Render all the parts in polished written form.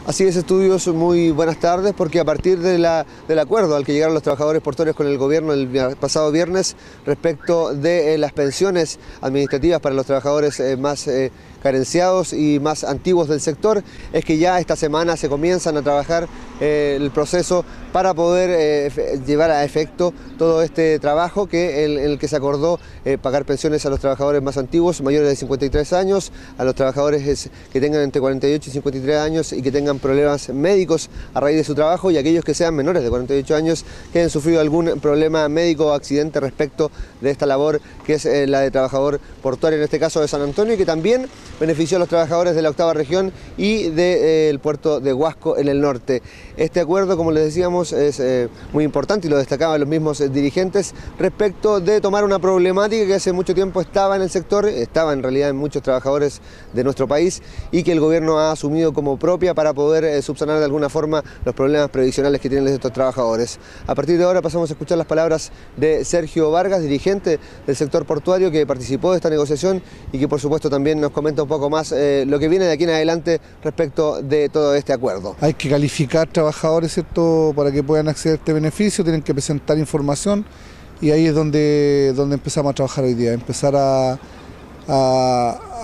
Así es, Estudios, muy buenas tardes, porque a partir del acuerdo al que llegaron los trabajadores portuarios con el gobierno el pasado viernes respecto de las pensiones administrativas para los trabajadores más carenciados y más antiguos del sector, es que ya esta semana se comienzan a trabajar el proceso para poder llevar a efecto todo este trabajo en el que se acordó pagar pensiones a los trabajadores más antiguos, mayores de 53 años, a los trabajadores que tengan entre 48 y 53 años y que tengan problemas médicos a raíz de su trabajo, y aquellos que sean menores de 48 años que hayan sufrido algún problema médico o accidente respecto de esta labor que es la de trabajador portuario, en este caso de San Antonio, y que también benefició a los trabajadores de la octava región y del puerto de Huasco en el norte. Este acuerdo, como les decíamos, es muy importante y lo destacaban los mismos dirigentes respecto de tomar una problemática que hace mucho tiempo estaba en el sector, estaba en realidad en muchos trabajadores de nuestro país, y que el gobierno ha asumido como propia para poder subsanar de alguna forma los problemas previsionales que tienen estos trabajadores. A partir de ahora pasamos a escuchar las palabras de Sergio Vargas, dirigente del sector portuario, que participó de esta negociación y que por supuesto también nos comenta un poco más lo que viene de aquí en adelante respecto de todo este acuerdo. Hay que calificar trabajadores, ¿cierto?, para que puedan acceder a este beneficio, tienen que presentar información, y ahí es donde empezamos a trabajar hoy día, empezar a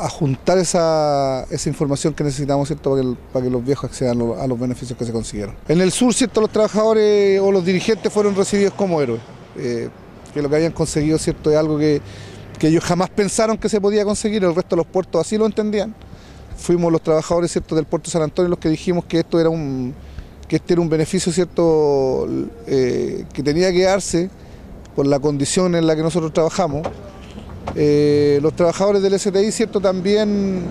juntar esa información que necesitamos, ¿cierto?, para que los viejos accedan a los beneficios que se consiguieron. En el sur, ¿cierto?, los trabajadores o los dirigentes fueron recibidos como héroes, que lo que habían conseguido, ¿cierto?, es algo que ellos jamás pensaron que se podía conseguir. El resto de los puertos así lo entendían. Fuimos los trabajadores, ¿cierto?, del puerto de San Antonio los que dijimos que este era un beneficio, ¿cierto?, que tenía que darse por la condición en la que nosotros trabajamos. Los trabajadores del STI, ¿cierto?, también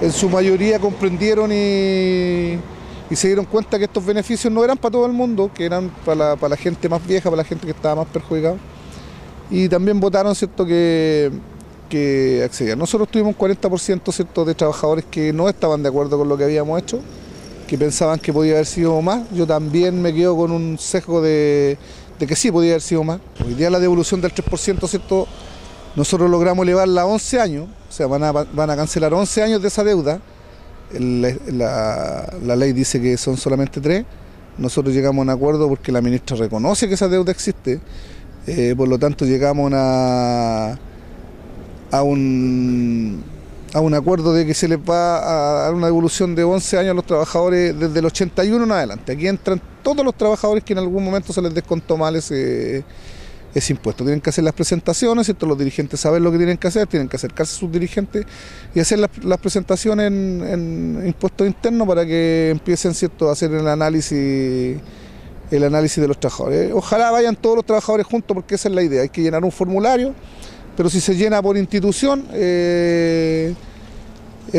en su mayoría comprendieron y se dieron cuenta que estos beneficios no eran para todo el mundo, que eran para la gente más vieja, para la gente que estaba más perjudicada. Y también votaron, ¿cierto?, que accedían. Nosotros tuvimos un 40%, ¿cierto?, de trabajadores que no estaban de acuerdo con lo que habíamos hecho, que pensaban que podía haber sido más. Yo también me quedo con un sesgo de que sí podía haber sido más. Hoy día la devolución del 3%, ¿cierto?, nosotros logramos elevarla a 11 años, o sea, van a cancelar 11 años de esa deuda. La ley dice que son solamente 3. Nosotros llegamos a un acuerdo porque la ministra reconoce que esa deuda existe. Por lo tanto llegamos a un acuerdo de que se les va a dar una devolución de 11 años a los trabajadores desde el 81 en adelante. Aquí entran todos los trabajadores que en algún momento se les descontó mal ese impuesto. Tienen que hacer las presentaciones, ¿cierto? Los dirigentes saben lo que tienen que hacer, tienen que acercarse a sus dirigentes y hacer las presentaciones en impuestos internos para que empiecen, ¿cierto?, a hacer el análisis de los trabajadores. Ojalá vayan todos los trabajadores juntos, porque esa es la idea. Hay que llenar un formulario, pero si se llena por institución es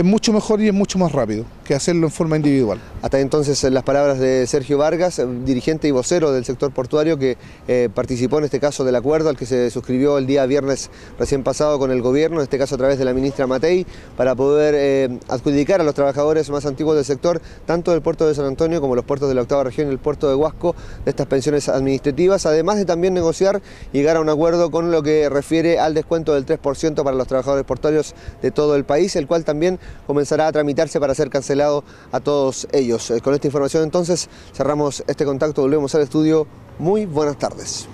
mucho mejor y es mucho más rápido que hacerlo en forma individual. Hasta entonces las palabras de Sergio Vargas, dirigente y vocero del sector portuario, que participó en este caso del acuerdo al que se suscribió el día viernes recién pasado con el gobierno, en este caso a través de la ministra Matei, para poder adjudicar a los trabajadores más antiguos del sector, tanto del puerto de San Antonio como los puertos de la octava región y el puerto de Huasco, de estas pensiones administrativas, además de también negociar y llegar a un acuerdo con lo que refiere al descuento del 3% para los trabajadores portuarios de todo el país, el cual también comenzará a tramitarse para ser cancelado a todos ellos. Con esta información entonces cerramos este contacto, volvemos al estudio. Muy buenas tardes.